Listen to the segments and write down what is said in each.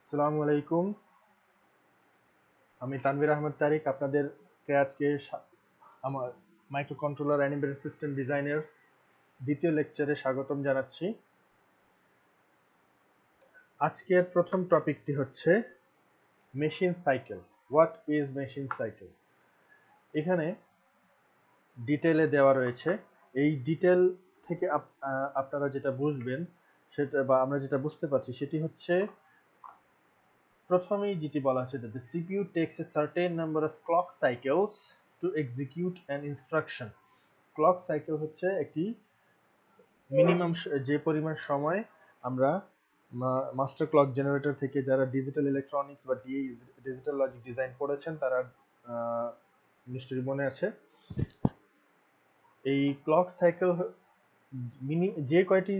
আসসালামু আলাইকুম। আমি তানভীর আহমেদ তারিক আপনাদেরকে আজকে আমার মাইক্রোকন্ট্রোলার অ্যান্ড এমবেডেড সিস্টেম ডিজাইনের দ্বিতীয় লেকচারে স্বাগতম জানাচ্ছি। আজকের প্রথম টপিকটি হচ্ছে machine cycle. What is machine cycle? এখানে ডিটেলে দেওয়া রয়েছে। এই ডিটেল থেকে আপনারা যেটা বুঝবেন সেটা বা আমরা যেটা বুঝতে পারছি সেটি হচ্ছে প্রথমেই যেটি বলা হচ্ছে that the CPU takes a certain number of clock cycles to execute an instruction. Clock cycle হচ্ছে একটি মিনিমাম যে পরিমাণ সময় আমরা মাস্টার ক্লক জেনারেটর থেকে যারা ডিজিটাল ইলেকট্রনিক্স বা ডিজিটাল লজিক ডিজাইন করেছেন তারা নিশ্চয়ই মনে আছে। এই ক্লক সাইকেল যে কয়টি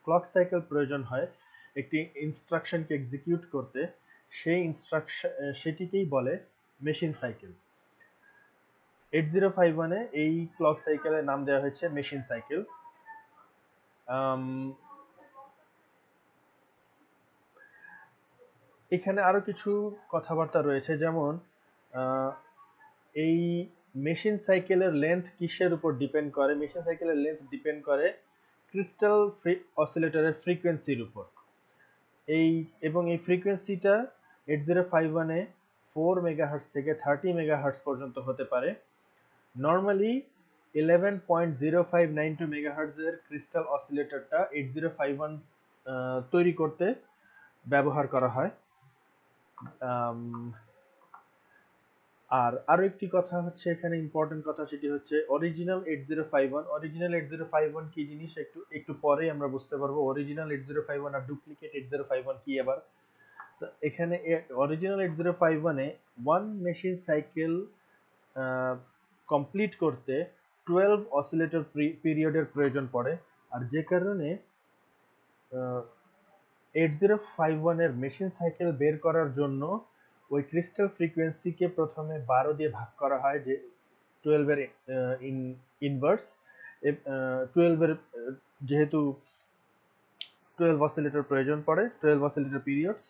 ক্লক সাইকেল প্রয়োজন হয় একটি ইনস্ট্রাকশনকে এক্সিকিউট করতে, সেই ইনস্ট্রাকশন সেটিকেই বলে মেশিন সাইকেল। 8051 এই ক্লক সাইকেলের নাম দেওয়া হয়েছে মেশিন সাইকেল। এখানে আরো কিছু কথাবার্তা রয়েছে, যেমন এই মেশিন সাইকেলের লেন্থ কিসের উপর ডিপেন্ড করে? মেশিন সাইকেলের লেন্থ ডিপেন্ড করে ক্রিস্টাল অসিলেটরের ফ্রিকোয়েন্সির উপর। এবং এই ফ্রিকোয়েন্সিটা 8051 এ 4 মেগাহার্টজ থেকে 30 মেগাহার্টজ পর্যন্ত হতে পারে। নর্মালি 11.0592 মেগাহার্টজ এর ক্রিস্টাল অসিলেটরটা 8051 তৈরি করতে ব্যবহার করা হয়। আর আরো একটি কথা হচ্ছে এখানে ইম্পর্টেন্ট কথা, সেটি হচ্ছে অরিজিনাল 8051। অরিজিনাল 8051 কি জিনিস একটু পরেই আমরা বুঝতে পারবো। অরিজিনাল 8051 আর ডুপ্লিকেট 8051 কি আবার। তো এখানে অরিজিনাল 8051 এ ওয়ান মেশিন সাইকেল কমপ্লিট করতে 12 অসিলেটর পিরিয়ডের প্রয়োজন পড়ে। আর যে কারণে 8051 এর মেশিন সাইকেল বের করার জন্য ওই ক্রিস্টাল ফ্রিকোয়েন্সিকে প্রথমে 12 দিয়ে ভাগ করা হয়, যে 12 এর ইনভার্স। 12 এর যেহেতু 12 অসিলেটর প্রয়োজন পড়ে, 12 অসিলেটর পিরিয়ডস,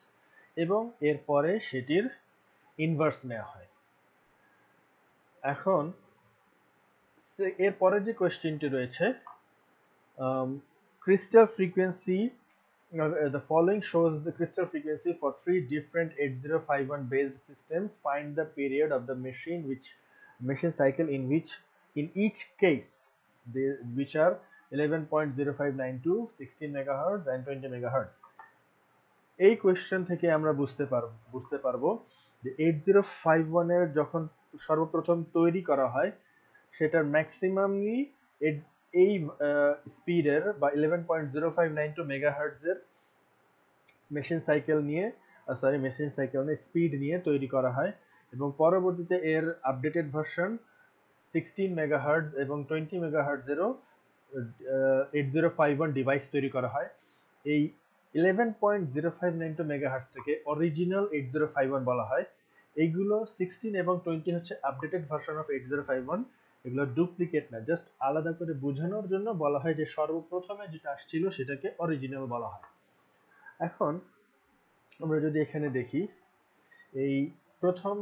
এবং এরপরে সেটির ইনভার্স নেওয়া হয়। এখন এরপরে যে কোয়েশ্চেনটি রয়েছে, crystal frequency the following shows the crystal frequency for three different 8051 based systems. Find the period of the machine cycle in each case, which are 11.0592, 16 megahertz and 20 megahertz. এই কোয়েশ্চেন থেকে আমরা বুঝতে পারবো যে 8051 এর যখন সর্বপ্রথম তৈরি করা হয় সেটার ম্যাক্সিমামলি এই স্পিডের বা 11.0592 মেগাহার্টজ এর মেশিন সাইকেল স্পিড নিয়ে তৈরি করা হয়, এবং পরবর্তীতে এর আপডেটেড ভার্সন 16 মেগাহার্টজ এবং 20 মেগাহার্টজ এরও 8051 ডিভাইস তৈরি করা হয়। এই 11.0592 মেগাহার্টজ থেকে অরিজিনাল 8051 বলা হয়। এইগুলো 16 এবং 20 হচ্ছে আপডেটেড ভার্সন অফ 8051। এগুলো ডুপ্লিকেট না, জাস্ট আলাদা করে বোঝানোর জন্য বলা হয় যে সর্বপ্রথমে যেটা আসছিল সেটাকে অরিজিনাল বলা হয়। এখন আমরা যদি এখানে দেখি এই প্রথম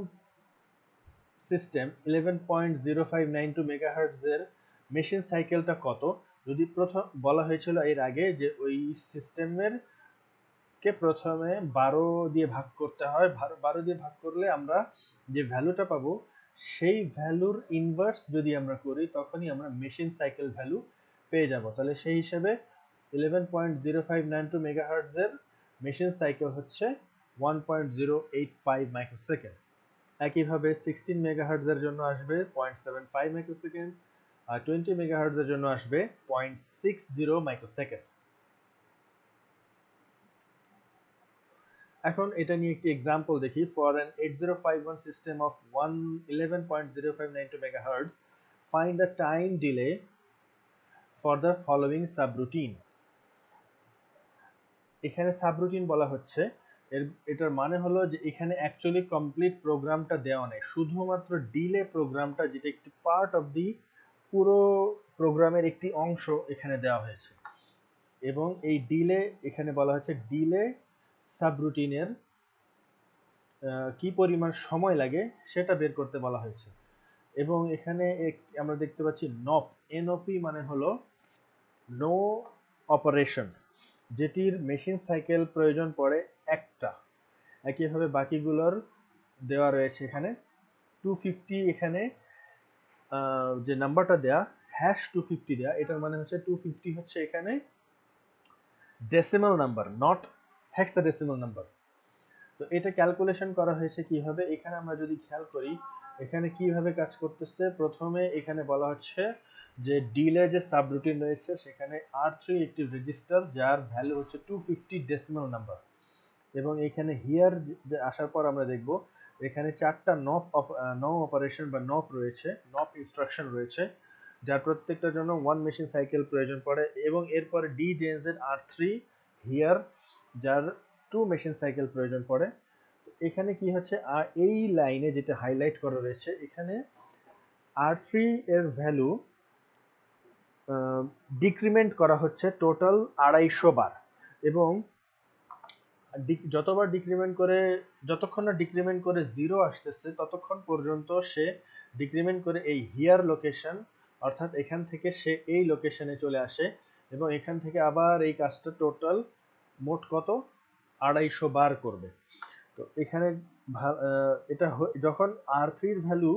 সিস্টেম 11.0592 মেগাহার্টজ এর মেশিন সাইকেলটা কত, যদি প্রথম বলা হয়েছিল এর আগে যে ওই সিস্টেমের কে প্রথমে 12 দিয়ে ভাগ করতে হয়। 12 দিয়ে ভাগ করলে আমরা যে ভ্যালুটা পাবো সেই ভ্যালুর ইনভার্স যদি আমরা করি তখনই আমরা মেশিন সাইকেল ভ্যালু পেয়ে যাব। তাহলে সেই হিসেবে 11.0592 মেগাহার্টজ এর মেশিন সাইকেল হচ্ছে 1.085 মাইক্রোসেকেন্ড। একইভাবে 16 মেগাহার্টজ এর জন্য আসবে 0.75 মাইক্রোসেকেন্ড, আর 20 মেগাহার্টজ এর জন্য আসবে 0.60 মাইক্রোসেকেন্ড। এখন এটা নিয়ে একটি एग्जांपल দেখি। For an 8051 system of 11.0592 megahertz, find the time delay for the following subroutine. এখানে সাবরুটিন বলা হচ্ছে, এটার মানে হলো যে এখানে অ্যাকচুয়ালি কমপ্লিট প্রোগ্রামটা দেওয়া নেই, শুধুমাত্র ডিলে প্রোগ্রামটা, যেটা একটি পার্ট অফ দি পুরো প্রোগ্রামের একটি অংশ এখানে দেওয়া হয়েছে। এবং এই ডিলে এখানে বলা হচ্ছে ডিলে সাবরুটিনের কি পরিমাণ সময় লাগে সেটা বের করতে বলা হয়েছে। এবং এখানে আমরা দেখতে পাচ্ছি নপ, এনওপি মানে হলো নো অপারেশন, যেটির মেশিন সাইকেল প্রয়োজন পড়ে একটা। একইভাবে বাকিগুলোর দেওয়া রয়েছে এখানে 250, এখানে যে নাম্বারটা দেয়া #250 দেয়া, এটার মানে হচ্ছে 250 হচ্ছে এখানে decimal number, not hexadecimal number. তো এটা ক্যালকুলেশন করা হয়েছে কিভাবে, এখানে আমরা যদি খেয়াল করি এখানে কিভাবে কাজ করতেছে। প্রথমে এখানে বলা হচ্ছে যে ডিলে যে সাবরুটিন রয়েছে সেখানে R3 একটি রেজিস্টার যার ভ্যালু হচ্ছে 250 ডেসিমাল নাম্বার। এবং এখানে হিয়ার আসার পর আমরা দেখব এখানে 4টা নপ অপারেশন বা নপ রয়েছে, নপ ইনস্ট্রাকশন রয়েছে, যার প্রত্যেকটার জন্য 1 মেশিন সাইকেল প্রয়োজন পড়ে। এবং এরপরে ডি জেনজেড R3 হিয়ার যার 2 মেশিন সাইকেল প্রয়োজন পড়ে। এখানে কি হচ্ছে, এই লাইনে যেটা হাইলাইট করা রয়েছে এখানে R3 এর ভ্যালু ডিক্রিমেন্ট করা হচ্ছে টোটাল 250 বার। এবং যতবার ডিক্রিমেন্ট করে, যতক্ষণ না ডিক্রিমেন্ট করে 0 আসতেছে ততক্ষণ পর্যন্ত সে ডিক্রিমেন্ট করে এই হিয়ার লোকেশন, অর্থাৎ এখান থেকে সে এই লোকেশনে চলে আসে এবং এখান থেকে আবার এই কাজটা টোটাল মোট কত 250 বার করবে। তো এখানে এটা যখন R3 এর ভ্যালু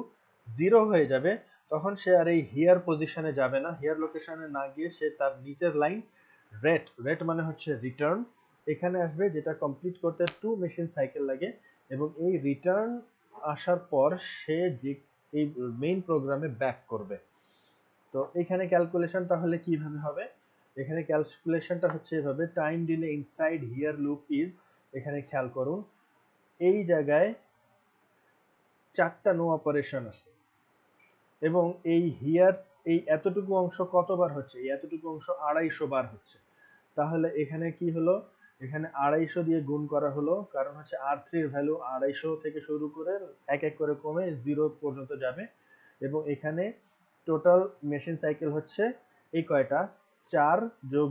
0 হয়ে যাবে তখন সে আর এই হিয়ার পজিশনে যাবে না, হিয়ার লোকেশনে না গিয়ে সে তার নিচের লাইন রেট মানে হচ্ছে রিটার্ন, এখানে আসবে, যেটা কমপ্লিট করতে 2 মেশিন সাইকেল লাগে। এবং এই রিটার্ন আসার পর সে যে এই মেইন প্রোগ্রামে ব্যাক করবে। তো এখানে ক্যালকুলেশন তাহলে কিভাবে হবে, এখানে ক্যালকুলেশনটা হচ্ছে এভাবে, time delay inside here loop is, এখানে খেয়াল করুন এই জায়গায় 4টা নো অপারেশন আছে এবং এই হিয়ার এই এতটুকু অংশ কতবার হচ্ছে, এই এতটুকু অংশ 250 বার হচ্ছে। তাহলে এখানে কি হলো, এখানে 250 দিয়ে গুণ করা হলো, কারণ হচ্ছে R3 এর ভ্যালু 250 থেকে শুরু করে এক এক করে কমে 0 পর্যন্ত যাবে। এবং এখানে টোটাল মেশিন সাইকেল হচ্ছে এই কয়টা, 4 যোগ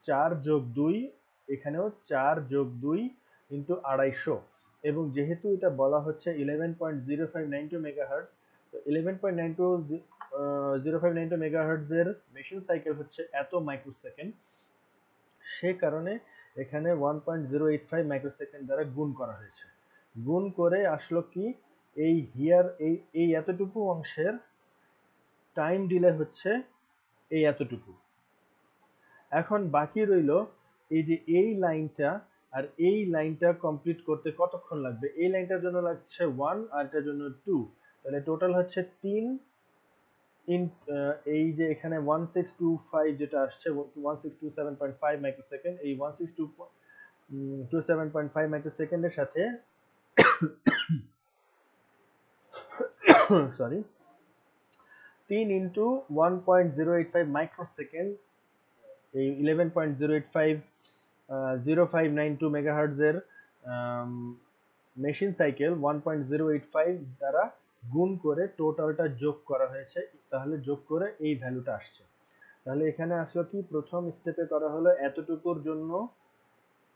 4 যোগ 2, এখানেও 4 যোগ 2 ইন্টু 250। এবং যেহেতু এটা বলা হচ্ছে 11.0592 মেগাহার্টজ, তো 11.0592 মেগাহার্টজ এর মেশিন সাইকেল হচ্ছে এত মাইক্রোসেকেন্ড, সে কারণে এখানে 1.085 মাইক্রোসেকেন্ড দ্বারা গুণ করা হয়েছে। গুণ করে আসলো কি, এই হিয়ার এই এতটুকু অংশের টাইম ডিলে হচ্ছে এই এতটুকু। এখন বাকি রইল এই যে এই লাইনটা, আর এই লাইনটা কমপ্লিট করতে কতক্ষণ লাগবে, এই লাইনটার জন্য লাগছে 1 আর এটার জন্য 2, তাহলে টোটাল হচ্ছে 3 এই যে এখানে 1625 যেটা আসছে 1627.5 মাইক্রোসেকেন্ড, এই 1627.5 মাইক্রোসেকেন্ডের সাথে সরি 3 ইন্টু 1.085 মাইক্রোসেকেন্ড, এই 11.085 মেগাহার্টজ এর মেশিন সাইকেল 1.085 দ্বারা গুণ করে টোটালটা যোগ করা হয়েছে, তাহলে যোগ করে এই ভ্যালুটা আসছে। তাহলে এখানে আসলে কি, প্রথম স্টেপে করা হলো এতটুকুর জন্য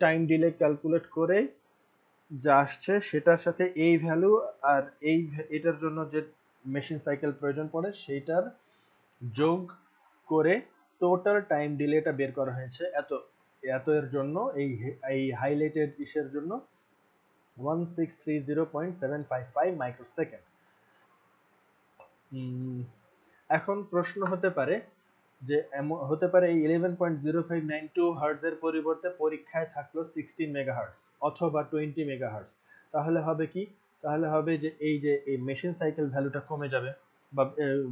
টাইম ডিলে ক্যালকুলেট করে যা আসছে সেটার সাথে এই ভ্যালু আর এটার জন্য যে মেশিন সাইকেল প্রয়োজন পড়ে সেইটার যোগ করে টোটাল টাইম ডিলেটা বের করা হয়েছে এত এর জন্য, এই হাইলাইটেড ইসের জন্য 1630.755 মাইক্রোসেকেন্ড। এখন প্রশ্ন হতে পারে যে হতে পারে এই 11.0592 হার্টজের পরিবর্তে পরীক্ষায় থাকলো 16 মেগাহার্টজ অথবা 20 মেগাহার্টজ, তাহলে হবে কি, তাহলে হবে যে এই মেশিন সাইকেল ভ্যালুটা কমে যাবে বা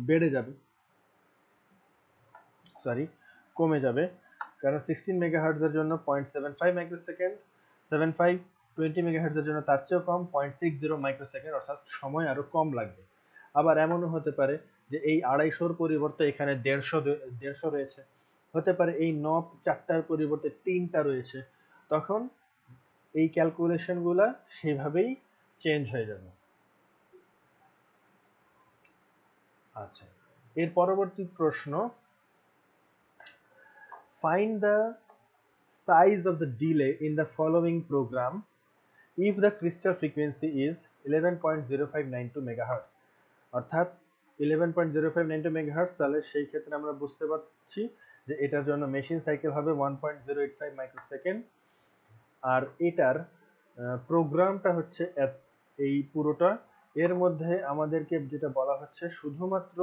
বেড়ে যাবে, কমে যাবে, কারণ 16 মেগাহার্টজের জন্য 0.75 মাইক্রোসেকেন্ড, 75 20 মেগাহার্টজের জন্য তার চেয়েও কম 0.60 মাইক্রোসেকেন্ড, অর্থাৎ সময় আরো কম লাগবে। আবার এমনও হতে পারে যে এই 250 পরিবর্তে এখানে 150 রয়েছে, হতে পারে এই নব 4টার পরিবর্তে 3টা রয়েছে, তখন এই ক্যালকুলেশন গুলা সেইভাবেই চেঞ্জ হয়ে যাবে। আচ্ছা, এর পরবর্তী প্রশ্ন, find the size of the delay in the following program if the crystal frequency is 11.0592 megahertz অর্থাৎ 11.0592 মেগাহার্টজ, তাহলে সেই ক্ষেত্রে আমরা বুঝতে পারছি যে এটার জন্য মেশিন সাইকেল হবে 1.085 মাইক্রোসেকেন্ড, আর এটার প্রোগ্রামটা হচ্ছে এই পুরোটা। এর মধ্যে আমাদেরকে যেটা বলা হচ্ছে শুধুমাত্র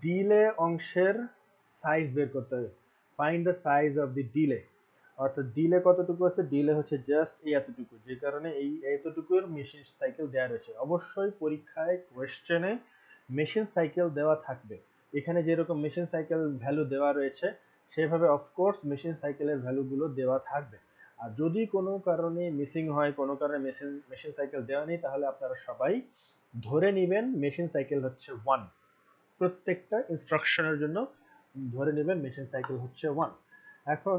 ডিলে অংশের সাইজ বের করতে হবে, find the size of the delay, অর্থাৎ ডিলে কতটুকু আছে, ডিলে হচ্ছে জাস্ট এই এতটুকু, যে কারণে এই এতটুকুর মেশিন সাইকেল দেওয়া রয়েছে। অবশ্যই পরীক্ষায় কোয়েশ্চেনে মেশিন সাইকেল দেওয়া থাকবে, এখানে যেরকম মেশিন সাইকেল ভ্যালু দেওয়া রয়েছে সেভাবে অফকোর্স মেশিন সাইকেলের ভ্যালুগুলো দেওয়া থাকবে। আর যদি কোনো কারণে মিসিং হয়, কোনো কারণে মেশিন সাইকেল দেওয়া নেই, তাহলে আপনারা সবাই ধরে নেবেন মেশিন সাইকেল হচ্ছে 1, প্রত্যেকটা ইনস্ট্রাকশনের জন্য ধরে নেবেন মেশিন সাইকেল হচ্ছে 1। এখন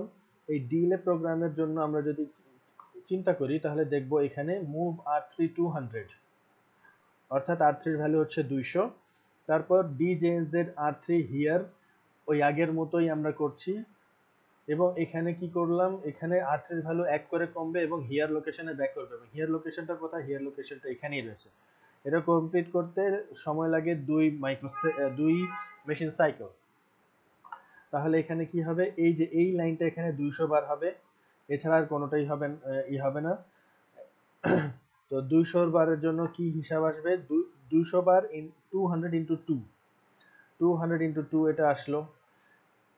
এই ডিলে প্রোগ্রামের জন্য আমরা যদি চিন্তা করি তাহলে দেখব এখানে মুভ R3 200, অর্থাৎ R3 এর ভ্যালু হচ্ছে 200। তারপর DJZ R3 হিয়ার, ওই আগের মতোই আমরা করছি, এবং এখানে কি করলাম, এখানে R3 এর ভ্যালু 1 করে কমবে এবং হিয়ার লোকেশনে ব্যাক করবে। এবং হিয়ার লোকেশনটা কোথায়, হিয়ার লোকেশনটা এখানেই রয়েছে। এটা কমপ্লিট করতে সময় লাগে 2 মেশিন সাইকেল। তাহলে এখানে কি হবে, এই যে এই লাইনটা এখানে 200 বার হবে, এছাড়া আর কোনোটাই হবে না। তো 200 বারের জন্য কি হিসাব আসবে, 200 বার 200 ইন্টু 2, 200 ইন্টু 2 এটা আসলো।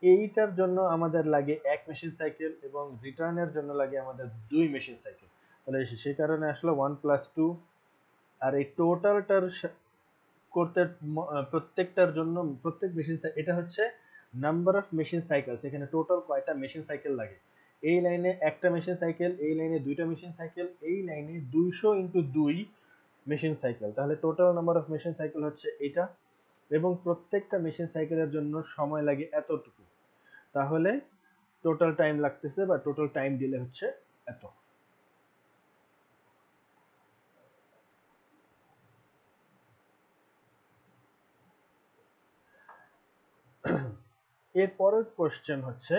এইটার জন্য আমাদের লাগে 1 মেশিন সাইকেল এবং রিটার্নের জন্য লাগে আমাদের 2 মেশিন সাইকেল। তাহলে সেই কারণে আসলো 1 + 2। আর এই টোটালটার করতে প্রত্যেকটার জন্য প্রত্যেক মেশিন, এটা হচ্ছে নাম্বার অফ মেশিন সাইকেলস, এখানে টোটাল কয়টা মেশিন সাইকেল লাগে। এই লাইনে একটা মেশিন সাইকেল, এই লাইনে দুইটা মেশিন সাইকেল, এই লাইনে 200 ইন্টু 2 মেশিন সাইকেল, তাহলে total number of machine cycle হচ্ছে এটা। এবং প্রত্যেকটা মেশিন সাইকেলের জন্য সময় লাগে এতটুকু, তাহলে টোটাল টাইম লাগতেছে বা টোটাল টাইম দিলে হচ্ছে এত। এর পরের কোশ্চেন হচ্ছে,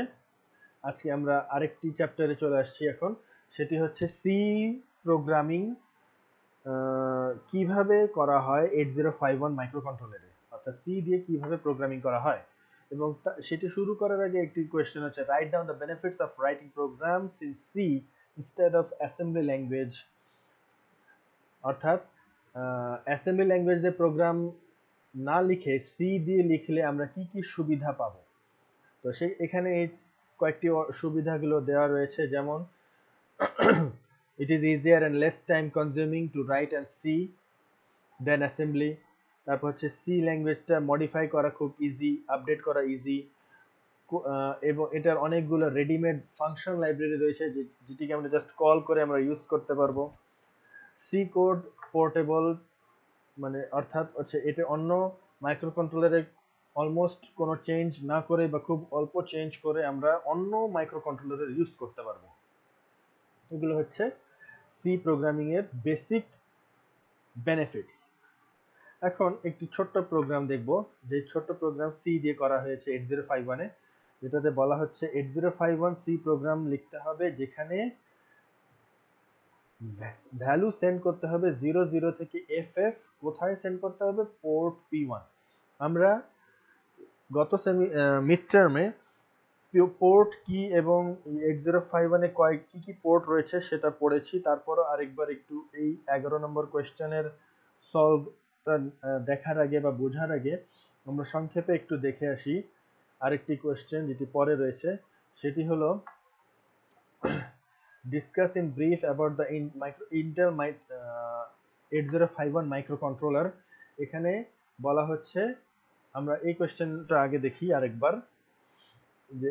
আজকে আমরা আরেকটি চ্যাপ্টারে চলে আসছি এখন, সেটি হচ্ছে সি প্রোগ্রামিং কিভাবে করা হয় 8051 মাইক্রোকন্ট্রোলারে, অর্থাৎ সি দিয়ে কিভাবে প্রোগ্রামিং করা হয়। এবং সেটি শুরু করার আগে একটি কোয়েশ্চেন হচ্ছে, write down the benefits of writing programs in C instead of assembly language, অর্থাৎ অ্যাসেম্বলি ল্যাঙ্গুয়েজ দিয়ে প্রোগ্রাম না লিখে সি দিয়ে লিখলে আমরা কি কি সুবিধা পাবো। তো সেই এখানে এই কয়েকটি সুবিধাগুলো দেওয়া রয়েছে, যেমন it is easier and less time consuming to write and see than assembly। তারপর হচ্ছে সি ল্যাঙ্গুয়েজটা মডিফাই করা খুব ইজি, আপডেট করা ইজি, এবং এটার অনেকগুলো রেডিমেড ফাংশন লাইব্রেরি রয়েছে যেটিকে আমরা জাস্ট কল করে আমরা ইউজ করতে পারবো। সি কোড পোর্টেবল, মানে অর্থাৎ হচ্ছে এটা অন্য মাইক্রোকন্ট্রোলারে অলমোস্ট কোনো চেঞ্জ না করে বা খুব অল্প চেঞ্জ করে আমরা অন্য মাইক্রোকন্ট্রোলারে ইউজ করতে পারবো। এগুলো হচ্ছে সি প্রোগ্রামিং এর বেসিক বেনিফিটস। এখন একটি ছোট্ট প্রোগ্রাম দেখব, যে ছোট্ট প্রোগ্রাম সি দিয়ে করা হয়েছে 8051 এ, যেটাতে বলা হচ্ছে 8051 সি প্রোগ্রাম লিখতে হবে যেখানে ভ্যালু সেন্ড করতে হবে 00 থেকে FF, কোথায় সেন্ড করতে হবে, পোর্ট P1। আমরা গত মিড টার্মে পোর্ট কি এবং 8051 এ কি কি পোর্ট রয়েছে সেটা পড়েছি, তারপরও আরেকবার একটু এই 11 নম্বর কোয়েশ্চেনের সলভটা দেখার আগে বা বোঝার আগে আমরা সংক্ষেপে একটু দেখে আসি আরেকটি কোয়েশ্চেন যেটি পরে রয়েছে, সেটি হলো discuss in brief about the Intel 8051 microcontroller. এখানে বলা হচ্ছে, আমরা এই কোয়েশ্চেনটা আগে দেখি আরেকবার, যে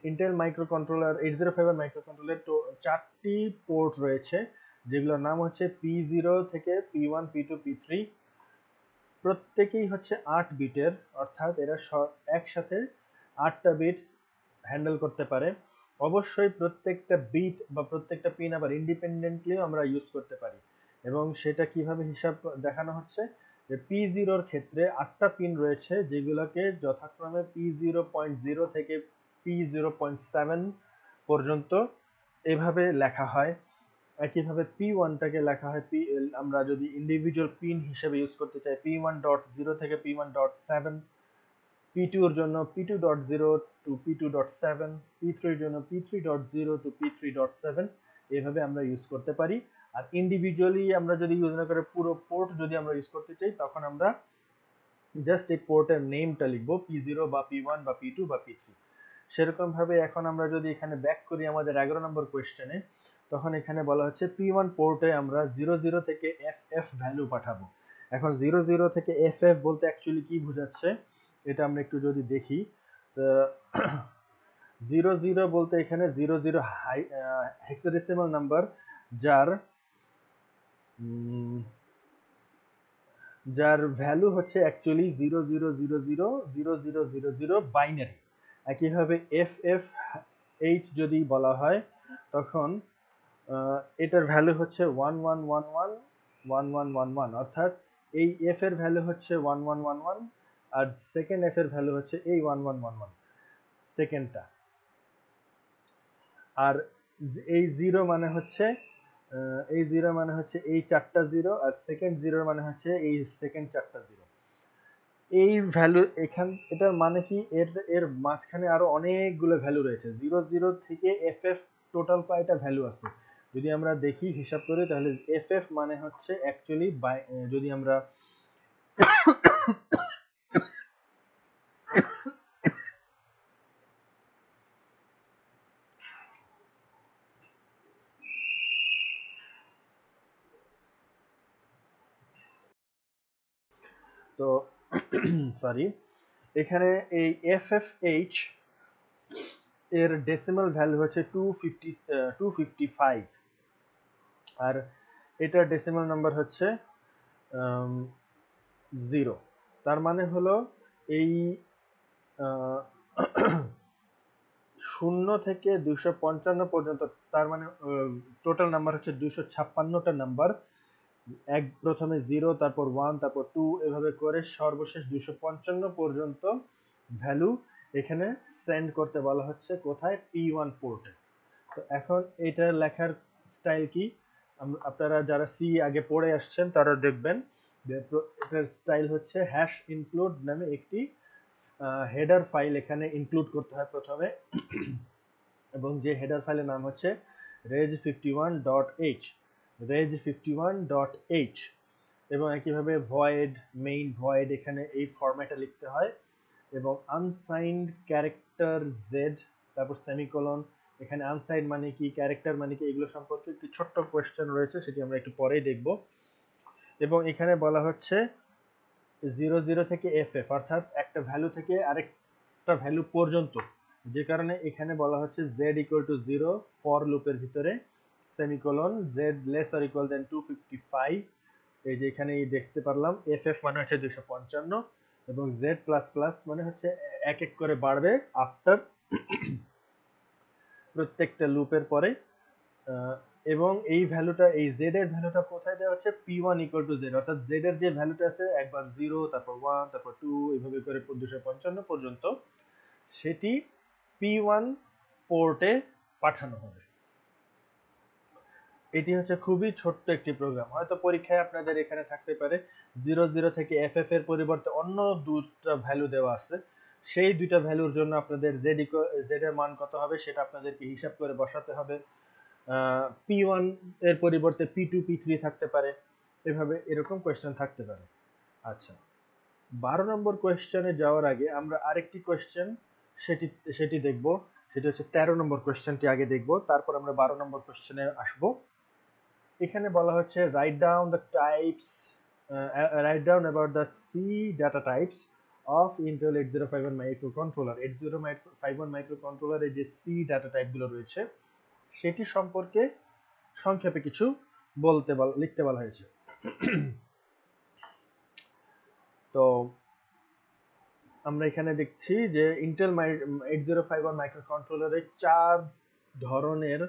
ইন্টেল মাইক্রোকন্ট্রোলার 8051 মাইক্রোকন্ট্রোলার তো 4টি পোর্ট রয়েছে, যেগুলোর নাম হচ্ছে P0 থেকে P1 P2 P3। প্রত্যেকেই হচ্ছে 8 বিটের, অর্থাৎ এরা একসাথে 8টা বিটস হ্যান্ডেল করতে পারে। অবশ্যই প্রত্যেকটা বিট বা প্রত্যেকটা পিন আবার ইন্ডিপেন্ডেন্টলিও আমরা ইউজ করতে পারি। এবং সেটা কিভাবে হিসাব দেখানো হচ্ছে, যে P0 এর ক্ষেত্রে 8টা পিন রয়েছে, যেগুলোকে যথাক্রমে P0.0 থেকে P0.7 পর্যন্ত এভাবে লেখা হয়। একইভাবে P1টাকে লেখা হয় আমরা যদি ইন্ডিভিজুয়াল পিন হিসেবে ইউজ করতে চাই P1.0 থেকে P1.7, P2 এর জন্য P2.0 to P2.7, P3 এর জন্য P3.0 to P3.7 এভাবে আমরা ইউজ করতে পারি। আর ইন্ডিভিজুয়ালি আমরা যদি ইউজ না করে পুরো পোর্ট যদি আমরা ইউজ করতে চাই তখন আমরা জাস্ট এই পোর্টের নেমটা লিখবো P0 বা P1 বা P2 বা P3। সেরকম ভাবে এখন আমরা যদি এখানে ব্যাক করি আমাদের 11 নম্বর কোয়েশ্চেনে, তখন এখানে বলা হচ্ছে P1 পোর্টে আমরা 00 থেকে FF ভ্যালু পাঠাবো। এখন 00 থেকে FF বলতে অ্যাকচুয়ালি কি বোঝাচ্ছে এটা আমরা একটু যদি দেখি, 00 বলতে এখানে 00 হেক্সাডেসিমাল নাম্বার যার যার ভ্যালু হচ্ছে অ্যাকচুয়ালি 00000000 বাইনারি। একইভাবে FFH যদি বলা হয় তখন এটার ভ্যালু হচ্ছে 11111111, অর্থাৎ এই F এর ভ্যালু হচ্ছে 1111 আর সেকেন্ড F এর ভ্যালু হচ্ছে এই 1111 সেকেন্ডটা। আর এই জিরো মানে হচ্ছে এই চারটা জিরো, আর সেকেন্ড জিরো মানে হচ্ছে এই সেকেন্ড চারটা জিরো। এই ভ্যালু এটার মানে কি, এর মাঝখানে আরো অনেকগুলো ভ্যালু রয়েছে। 00 থেকে FF টোটাল কয়টা ভ্যালু আছে যদি আমরা দেখি হিসাব করি, তাহলে FF মানে হচ্ছে অ্যাকচুয়ালি যদি আমরা তো সরি, এখানে এই FFH এর ডেসিমাল ভ্যালু হচ্ছে 255, আর এটার ডেসিমাল নাম্বার হচ্ছে 0। তার মানে হলো এই 0 থেকে 255 পর্যন্ত, তার মানে টোটাল নাম্বার হচ্ছে 256টা নাম্বার। প্রথমে 0, তারপর 1, তারপর 2, এভাবে করে সর্বশেষ 255 পর্যন্ত ভ্যালু এখানে সেন্ড করতে বলা হচ্ছে কোথায়, P1 পোর্টে। তো এখন এটা লেখার স্টাইল কি, আপনারা যারা সি আগে পড়ে আসছেন তারা দেখবেন যে এটার স্টাইল হচ্ছে হ্যাশ ইনক্লুড নামে একটি হেডার ফাইল এখানে ইনক্লুড করতে হয় প্রথমে, এবং যে হেডার ফাইলের নাম হচ্ছে reg51.h, reg51.h, এবং একইভাবে ভয়েড মেইন ভয়েড এখানে এই ফরম্যাটে লিখতে হয়, এবং আনসাইন্ড ক্যারেক্টার জেড, তারপর সেমিকোলন। এখানে আনসাইন্ড মানে কি, ক্যারেক্টার মানে কি, এগুলো সম্পর্কে একটি ছোট্ট কোয়েশ্চেন রয়েছে, সেটি আমরা একটু পরেই দেখব। এবং এখানে বলা হচ্ছে 00 থেকে FF, অর্থাৎ একটা ভ্যালু থেকে আরেকটা ভ্যালু পর্যন্ত, যে কারণে এখানে বলা হচ্ছে z = 0 ফর লুপের ভিতরে, সেমিকোলন z <= 255। এই যে এখানে দেখতে পারলাম FF মানে হচ্ছে 255, এবং z++ মানে হচ্ছে এক এক করে বাড়বে আফটার প্রত্যেকটা লুপের পরে। এবং এই ভ্যালুটা, এই z এর ভ্যালুটা কোথায় দেওয়া হচ্ছে, P1 = z, অর্থাৎ z এর যে ভ্যালুটা আছে একবার 0, তারপর 1, তারপর 2, এভাবে করে 255 পর্যন্ত, সেটি P1 পোর্টে পাঠানো হবে। এটি হচ্ছে খুবই ছোট্ট একটি প্রোগ্রাম। হয়তো পরীক্ষায় আপনাদের এখানে থাকতে পারে 00 থেকে FF এর পরিবর্তে অন্য দুটো ভ্যালু দেওয়া আছে, সেই দুইটা ভ্যালুর জন্য আপনাদের z এর মান কত হবে সেটা আপনাদেরকে হিসাব করে বসাতে হবে। P1 এর পরিবর্তে P2 P3 থাকতে পারে, এভাবে এরকম কোয়েশ্চেন থাকতে পারে। আচ্ছা, 12 নম্বর কোয়েশ্চেনে যাওয়ার আগে আমরা আরেকটি কোয়েশ্চেন সেটি দেখব, সেটি হচ্ছে 13 নম্বর কোয়েশ্চেনটি আগে দেখব, তারপর আমরা 12 নম্বর কোয়েশ্চেনে আসব। এখানে বলা হচ্ছে write down about the sea data types of Intel 8051 microcontroller. 8051 মাইক্রোকন্ট্রোলারে যে সি ডাটা টাইপগুলো রয়েছে সেটি সম্পর্কে সংক্ষেপে কিছু লিখতে বলা হয়েছে। তো আমরা এখানে দেখছি যে ইন্টেল 8051 মাইক্রোকন্ট্রোলারে 4 ধরনের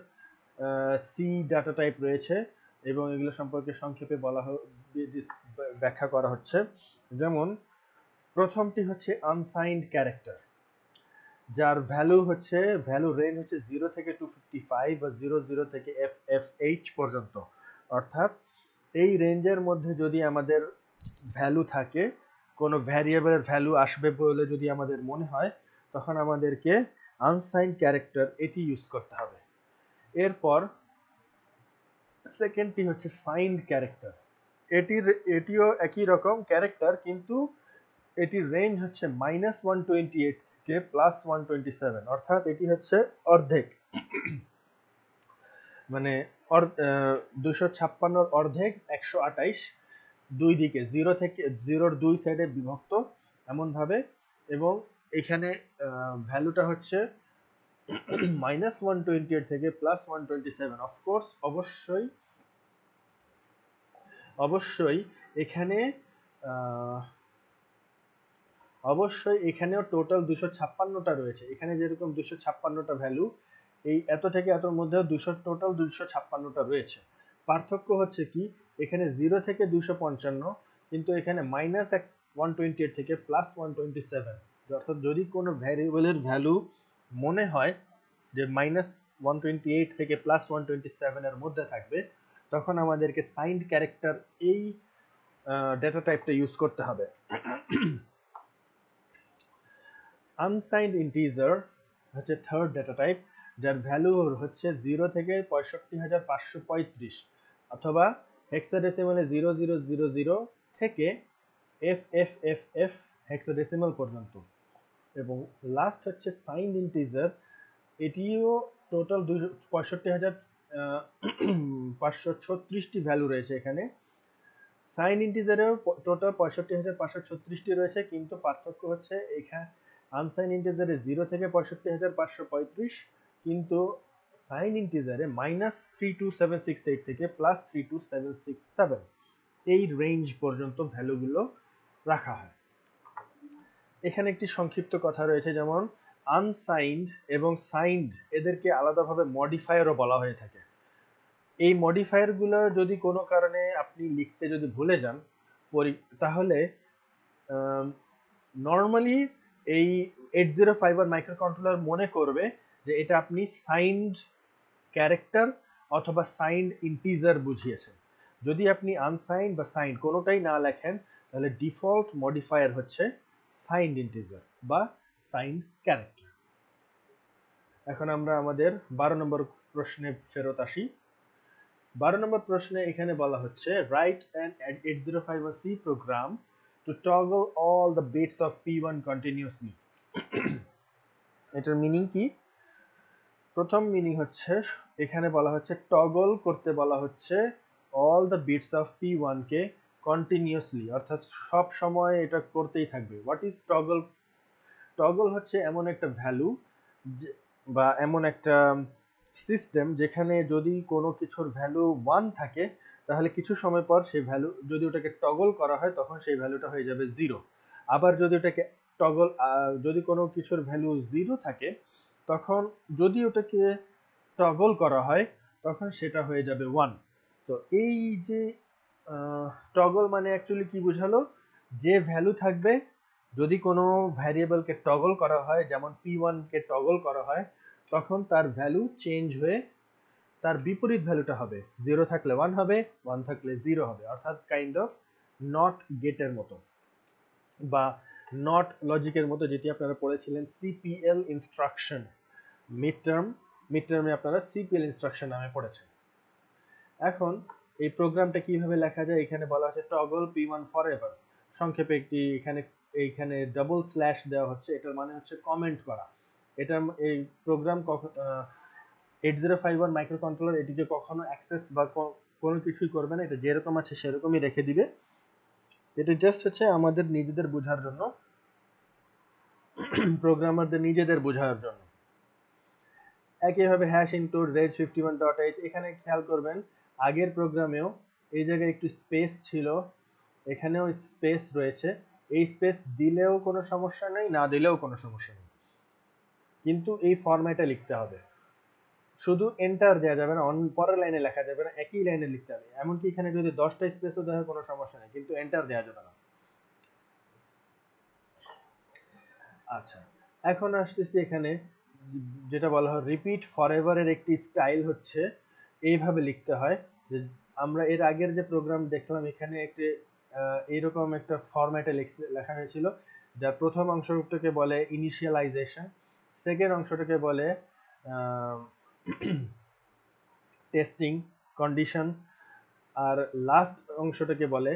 সি ডাটা টাইপ রয়েছে, এবং এগুলো সম্পর্কে সংক্ষেপে ব্যাখ্যা করা হচ্ছে। যেমন প্রথমটি হচ্ছে আনসাইন্ড ক্যারেক্টার। যার ভ্যালু রেঞ্জ হচ্ছে 0 থেকে 255 বা 00 থেকে FFH পর্যন্ত। অর্থাৎ এই রেঞ্জের মধ্যে যদি আমাদের ভ্যালু থাকে, কোনো ভ্যারিয়েবলের ভ্যালু আসবে বলে যদি আমাদের মনে হয়, তখন আমাদেরকে আনসাইন্ড ক্যারেক্টার এটি ইউজ করতে হবে। এরপর সেকেন্ডটি হচ্ছে সাইন্ড ক্যারেক্টার। এটিও একই রকম ক্যারেক্টার, কিন্তু এটির রেঞ্জ হচ্ছে -128 থেকে +127, অর্থাৎ এটি হচ্ছে অর্ধেক, মানে 256 অর্ধেক 128, দুই দিকে 0 থেকে 0-র দুই সাইডে বিভক্ত এমন ভাবে, এবং এখানে ভ্যালুটা হচ্ছে -128 থেকে +127। অফকোর্স অবশ্যই এখানে অবশ্যই এখানেও টোটাল 256টা রয়েছে। এখানে যেরকম 256টা ভ্যালু, এই এত থেকে এতর মধ্যেও টোটাল 256টা রয়েছে। পার্থক্য হচ্ছে কি, এখানে 0 থেকে 255, কিন্তু এখানে -128 থেকে +127। অর্থাৎ যদি কোনো ভ্যারিয়েবলের ভ্যালু মনে হয় যে -128 থেকে +127 এর মধ্যে থাকবে, তখন আমাদেরকে সাইন্ড ক্যারেক্টার এই ডেটা টাইপটা ইউজ করতে হবে। আনসাইন্ড ইন্টিজার হচ্ছে থার্ড ডেটা টাইপ, যার ভ্যালু হচ্ছে 0 থেকে 65,535, অথবা হেক্সাডেসিমালে 0000 থেকে FFFF হেক্সাডেসিমাল পর্যন্ত। এবং লাস্ট হচ্ছে সাইন্ড ইন্টিজার, এটিও টোটাল 65,536টি ভ্যালু রয়েছে এখানে। সাইন ইন্টিজারেও টোটাল 65,536টি রয়েছে, কিন্তু পার্থক্য হচ্ছে এখানে আনসাইন ইন্টিজারে 0 থেকে 65,535, কিন্তু সাইন ইন্টিজারে -32768 থেকে +32767 এই রেঞ্জ পর্যন্ত ভ্যালুগুলো রাখা হয়। এখানে একটি সংক্ষিপ্ত কথা রয়েছে, যেমন আনসাইন্ড এবং সাইন্ড এদেরকে আলাদাভাবে মডিফায়ারও বলা হয়ে থাকে। এই মডিফায়ারগুলো যদি কোনো কারণে আপনি লিখতে যদি ভুলে যান, তাহলে নর্মালি এই 8051 মাইক্রোকন্ট্রোলার মনে করবে যে এটা আপনি সাইন্ড ক্যারেক্টার অথবা সাইন্ড ইন্টিজার বুঝিয়েছেন। যদি আপনি আনসাইন্ড বা সাইন্ড কোনোটাই না লেখেন, তাহলে ডিফল্ট মডিফায়ার হচ্ছে সাইন্ড ইন্টিজার বা সাইন্ড ক্যারেক্টার। এখন আমরা আমাদের 12 নম্বর প্রশ্নে ফেরত আসি। 12 নম্বর প্রশ্নে এখানে বলা হচ্ছে write an 8051C program to toggle all the bits of P1 continuously. এটার মিনিং কি? প্রথম মিনিং হচ্ছে, এখানে বলা হচ্ছে টগল করতে বলা হচ্ছে all the bits of P1 কে কন্টিনিউয়াসলি, অর্থাৎ সব সময় এটা করতেই থাকবে। What is toggle? টগল হচ্ছে এমন একটা ভ্যালু বা এমন একটা সিস্টেম যেখানে যদি কোনো কিছুর ভ্যালু 1 থাকে, তাহলে কিছু সময় পর সেই ভ্যালু যদি ওটাকে টগল করা হয়, তখন সেই ভ্যালুটা হয়ে যাবে 0। আবার যদি ওটাকে যদি কোনো কিছুর ভ্যালু 0 থাকে, তখন যদি ওটাকে টগল করা হয়, তখন সেটা হয়ে যাবে 1। তো এই যে টগল মানে অ্যাকচুয়ালি কি বোঝালো, যে ভ্যালু থাকবে, যদি কোনো ভ্যারিয়েবলকে টগল করা হয়, যেমন P1 কে টগল করা হয়, তখন তার ভ্যালু চেঞ্জ হয়ে তার বিপরীত ভ্যালুটা হবে। 0 থাকলে 1 হবে, 1 থাকলে 0 হবে, অর্থাৎ কাইন্ড অফ নট গেটের মতো বা নট লজিকের মতো, যেটি আপনারা পড়েছিলেন সিপিএল ইনস্ট্রাকশন। মিড টার্মে আপনারা সিপিএল ইনস্ট্রাকশন নামে পড়েছেন। এখন এই প্রোগ্রামটা কিভাবে লেখা যায়? এখানে বলা হচ্ছে টগল P1 ফরএভার। সংক্ষেপে এইখানে ডাবল স্ল্যাশ দেওয়া হচ্ছে, এটার মানে হচ্ছে কমেন্ট করা। এটা এই প্রোগ্রাম 8051 মাইক্রোকন্ট্রোলার এটিকে কখনো অ্যাক্সেস বা কোনো কিছুই করবে না, এটা যেরকম আছে সেরকমই রেখে দিবে। এটা জাস্ট হচ্ছে আমাদের নিজেদের বোঝার জন্য, প্রোগ্রামারদের নিজেদের বোঝার জন্য। একইভাবে হ্যাশ ইনক্লুড reg51.h, এখানে খেয়াল করবেন আগের প্রোগ্রামেও এই জায়গায় একটু স্পেস ছিল, এখানেও স্পেস রয়েছে। এই স্পেস দিলেও কোনো সমস্যা নেই, না দিলেও কোনো সমস্যা নেই, কিন্তু এই ফরম্যাটে লিখতে হবে। শুধু এন্টার দেওয়া যাবে না, পরের লাইনে লেখা যাবে না, একই লাইনে লিখতে হবে। এমনকি এখানে যদি 10টা স্পেসও দেওয়া হয় কোনো সমস্যা নেই, কিন্তু এন্টার দেওয়া যাবে না। আচ্ছা, এখন আসতেছি এখানে যেটা বলা হয় রিপিট ফরএভারের একটি স্টাইল হচ্ছে এইভাবে লিখতে হয় যে আমরা এর আগের যে প্রোগ্রাম দেখলাম এখানে একটি এইরকম একটা ফরম্যাটে লেখা হয়েছিল, যার প্রথম অংশটাকে বলে ইনিশিয়ালাইজেশন, সেকেন্ড অংশটাকে বলে টেস্টিং কন্ডিশন, আর লাস্ট অংশটাকে বলে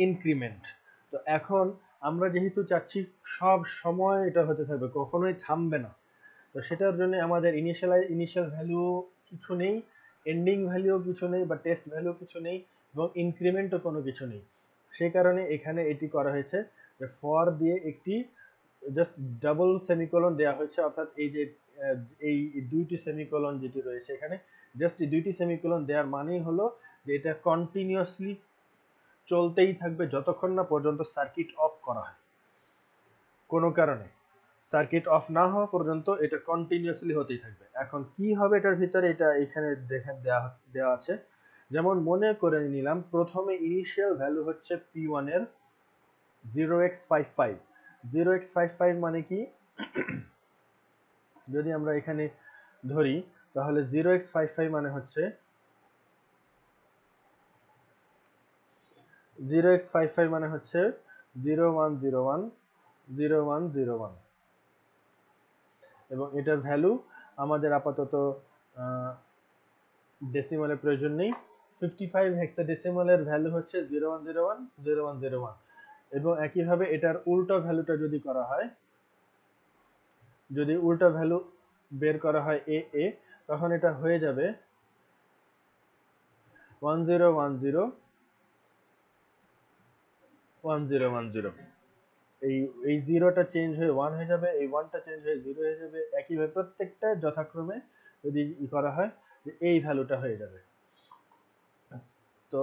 ইনক্রিমেন্ট। তো এখন আমরা যেহেতু চাচ্ছি সব সময় এটা হতে থাকবে, কখনোই থামবে না, তো সেটার জন্য আমাদের ইনিশিয়াল ভ্যালু কিছু নেই, এন্ডিং ভ্যালুও কিছু নেই, বা টেস্ট ভ্যালু কিছু নেই, এবং ইনক্রিমেন্টও কোনো কিছু নেই। সেই কারণে এখানে এটি করা হয়েছে যে ফর দিয়ে একটি জাস্ট ডাবল সেমিকোলন দেওয়া হয়েছে, অর্থাৎ এই যে এই দুইটি সেমিকোলন যেটি রয়েছে এখানে, জাস্ট এই দুইটি সেমিকোলন দেওয়ার মানেই হলো যে এটা কন্টিনিউয়াসলি চলতেই থাকবে যতক্ষণ না পর্যন্ত সার্কিট অফ করা হয়। কোনো কারণে সার্কিট অফ না হওয়া পর্যন্ত এটা কন্টিনিউয়াসলি হতেই থাকবে। এখন কি হবে এটার ভিতরে, এটা এখানে দেখে দেওয়া আছে। যেমন মনে করে নিলাম প্রথমে ইনিশিয়াল ভ্যালু হচ্ছে P1 এর 0x55। 0x55 মানে কি, যদি আমরা এখানে ধরি তাহলে 0x55 মানে হচ্ছে 0x55 মানে হচ্ছে 0101 0101, এবং এটার ভ্যালু আমাদের আপাতত ডেসিমালের প্রয়োজন নেই। 55 হেক্সাডেসিমালের ভ্যালু হচ্ছে 0101 0101, এবং একইভাবে এটার উল্টো ভ্যালুটা যদি করা হয়, যদি উল্টো ভ্যালু বের করা হয় এ এ, তখন এটা হয়ে যাবে 1010 1010। এই জিরোটা চেঞ্জ হয়ে ওয়ান হয়ে যাবে, এই ওয়ানটা চেঞ্জ হয়ে জিরো হয়ে যাবে, একইভাবে প্রত্যেকটা যথাক্রমে যদি করা হয় যে এই ভ্যালুটা হয়ে যাবে। তো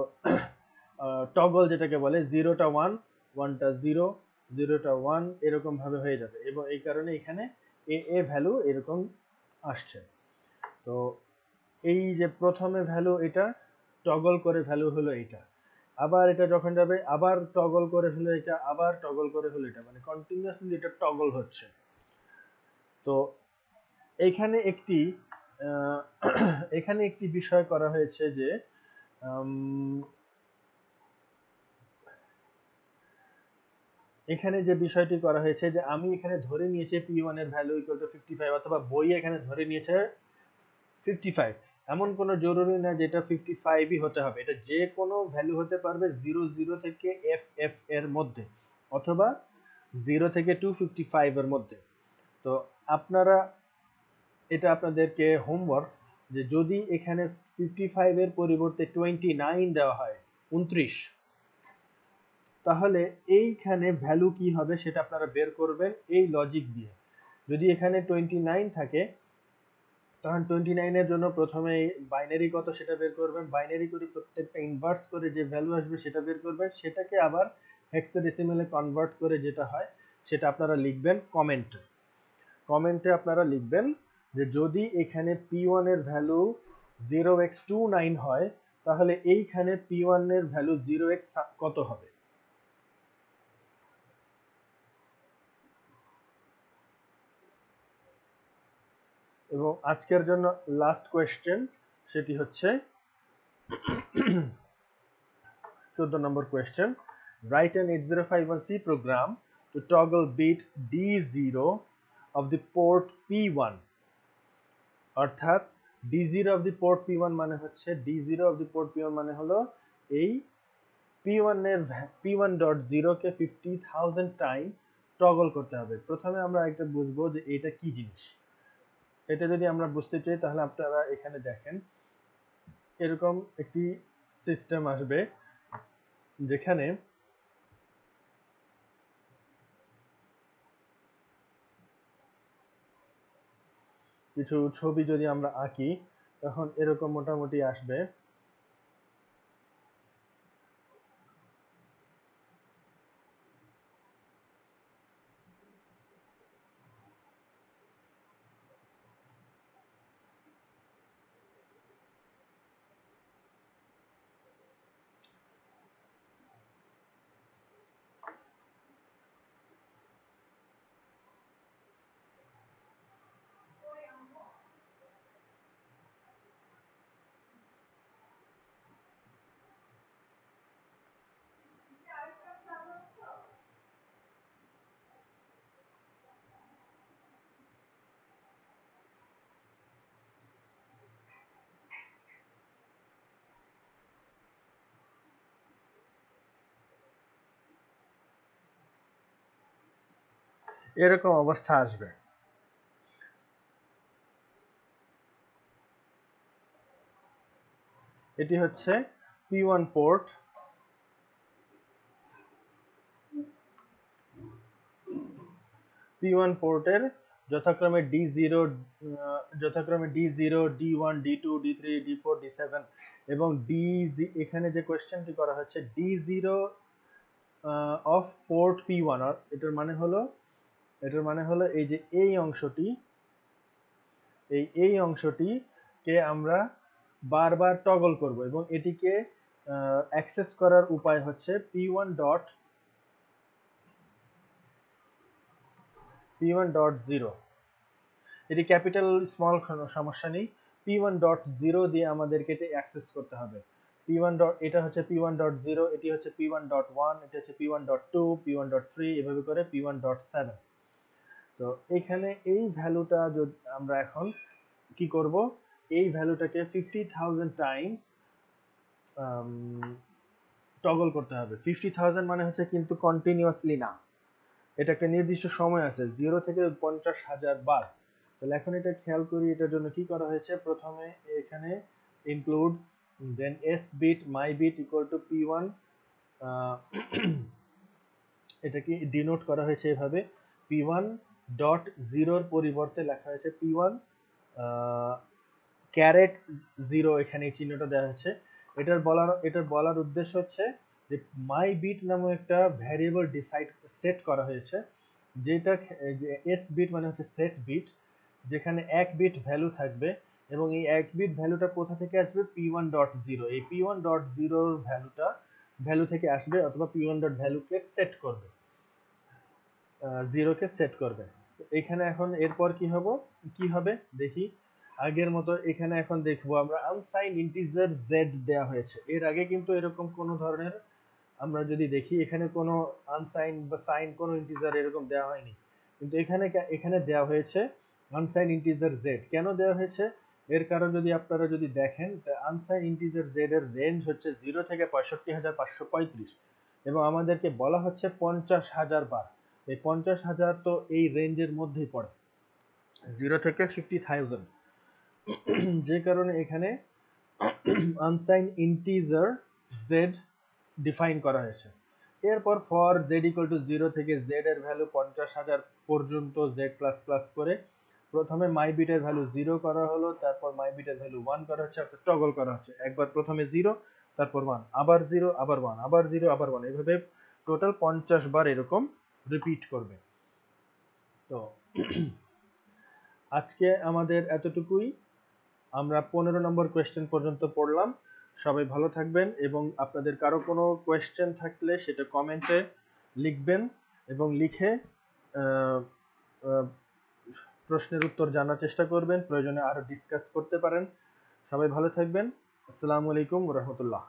টগল যেটাকে বলে, জিরোটা ওয়ান, ওয়ানটা জিরো, জিরোটা ওয়ান, এরকম ভাবে হয়ে যাবে, এবং এই কারণে এখানে এ এ ভ্যালু এরকম আসছে। তো এই যে প্রথমে ভ্যালু এটা টগল করে ভ্যালু হলো এটা, আবার এটা যখন যাবে আবার টগল করে হলো এটা, আবার টগল করে হলো এটা, মানে কন্টিনিউয়াসলি এটা টগল হচ্ছে। তো এখানে একটি এখানে একটি বিষয় করা হয়েছে যে এখানে যে বিষয়টি করা হয়েছে যে আমি এখানে ধরে নিয়েছি P1 এর ভ্যালু ইকুয়াল টু 55, অথবা বই এখানে ধরে নিয়েছে 55। এমন কোনো জরুরি না যেটা 55ই হতে হবে, এটা যে কোনো ভ্যালু হতে পারবে 00 থেকে FF এর মধ্যে, অথবা 0 থেকে 255 এর মধ্যে। তো আপনারা, এটা আপনাদেরকে হোমওয়ার্ক, যে যদি এখানে 55 এর পরিবর্তে 29 দেওয়া হয়, 29, তাহলে এইখানে ভ্যালু কি হবে সেটা আপনারা বের করবেন এই লজিক দিয়ে। যদি এখানে 29 থাকে, তখন 29 এর জন্য প্রথমে বাইনারি কত সেটা বের করবেন, বাইনারি করে প্রত্যেকটা ইনভার্স করে যে ভ্যালু আসবে সেটা বের করবেন, সেটাকে আবার হেক্সাডেসিমালে কনভার্ট করে যেটা হয় সেটা আপনারা লিখবেন কমেন্টে। কমেন্টে আপনারা লিখবেন যে যদি এখানে P1 এর ভ্যালু 0x29 হয়, তাহলে এইখানে P1 এর ভ্যালু 0x কত হবে। এবং আজকের জন্য লাস্ট কোয়েশ্চেন, সেটি হচ্ছে 14 নম্বর question. Right an 8051C program to toggle bit D0 of the port P1। অর্থাৎ D0 of the port P1 মানে হচ্ছে D0 of the port P1 মানে হলো এই P1 এর P1.0 কে 50,000 টাইম টগল করতে হবে। প্রথমে আমরা একটা বুঝবো যে এটা কি জিনিস। এটা যদি আমরা বুঝতে চাই তাহলে আপনারা এখানে দেখেন এরকম একটি সিস্টেম আসবে, যেখানে কিছু ছবি যদি আমরা আঁকি তখন এরকম মোটামুটি আসবে। এরকম অবস্থা আসবে। এটি হচ্ছে P1 পোর্ট, P1 পোর্টের যথাক্রমে D0, D1, D2, D3, D4, D7 এবং এখানে যে কোয়েশ্চেনটি করা হচ্ছে D0 অফ পোর্ট P1, আর এটার মানে হলো এই যে এই অংশটিকে আমরা বারবার টগল করব এবং এটিকে অ্যাক্সেস করার উপায় হচ্ছে P1.0। এটি ক্যাপিটাল স্মল সমস্যা নেই, P1.0 দিয়ে আমাদেরকে এটি অ্যাক্সেস করতে হবে। এটা হচ্ছে P1.0, এটি হচ্ছে P1.1, এটি হচ্ছে P1.2, P1.3, এভাবে করে P1.7। তো এখানে এই ভ্যালুটা যদি আমরা এখন কি করব, এই ভ্যালুটাকে 50,000 টাইমস টগল করতে হবে। 50,000 মানে হচ্ছে কিন্তু কন্টিনিউয়াসলি না, এটা একটা নির্দিষ্ট সময় আছে, 0 থেকে 50,000 বার। তাহলে এখন এটা খেয়াল করি, এটার জন্য কি করা হয়েছে, প্রথমে এখানে include then s bit my bit equal to p1, এটাকে ডিনোট করা হয়েছে এভাবে, p1.0 এর পরিবর্তে লেখা হয়েছে p1 ক্যারেট 0, এখানে এই চিহ্নটা দেওয়া হচ্ছে। এটার বলার উদ্দেশ্য হচ্ছে যে মাই বিট নামক একটা ভ্যারিয়েবল সেট করা হয়েছে, যেটা এস বিট মানে হচ্ছে সেট বিট, যেখানে 1 বিট ভ্যালু থাকবে এবং এই 1 বিট ভ্যালুটা কোথা থেকে আসবে, p1.0, এই p1.0 ভ্যালু থেকে আসবে, অথবা p1 ডট ভ্যালুকে সেট করবে, 0 কে সেট করবে। এখানে এখন এরপর কি হবে দেখি। আগের মতো এখানে এখন দেখবো আমরা আনসাইন ইন্টিজার z দেয়া হয়েছে। এর আগে কিন্তু এরকম কোন ধরনের, আমরা যদি দেখি এখানে কোনো আনসাইন বা সাইন কোনো ইন্টিজার এরকম দেওয়া হয়নি, কিন্তু এখানে দেওয়া হয়েছে আনসাইন ইন্টিজার z। কেন দেওয়া হয়েছে এর কারণ যদি আপনারা দেখেন, আনসাইন ইন্টিজার z এর রেঞ্জ হচ্ছে 0 থেকে 65,535 এবং আমাদেরকে বলা হচ্ছে 50,000 বার। এই 50,000 তো এই রেঞ্জের মধ্যেই পড়ে, 0 থেকে 50,000, যে কারণে এখানে আনসাইন ইন্টিজার z ডিফাইন করা হয়েছে। এরপর ফর z ইকুয়াল টু 0 থেকে z এর ভ্যালু 50,000 পর্যন্ত z প্লাস প্লাস করে প্রথমে মাই বিটের ভ্যালু 0 করা হলো, তারপর মাই বিটের ভ্যালু 1 করা হচ্ছে, অর্থাৎ টগল করা হচ্ছে। একবার প্রথমে 0, তারপর 1, আবার 0, আবার 1, আবার 0, আবার 1, এভাবে টোটাল 50 বার এরকম রিপিট করবে। তো আজকে আমাদের এতটুকুই, আমরা 15 নম্বর কোয়েশ্চেন পর্যন্ত পড়লাম। সবাই ভালো থাকবেন এবং আপনাদের কারো কোনো কোয়েশ্চেন থাকলে সেটা কমেন্টে লিখবেন এবং লিখে প্রশ্নের উত্তর জানার চেষ্টা করবেন, প্রয়োজনে আরো ডিসকাস করতে পারেন। সবাই ভালো থাকবেন। আসসালামু আলাইকুম ওয়া রাহমাতুল্লাহ।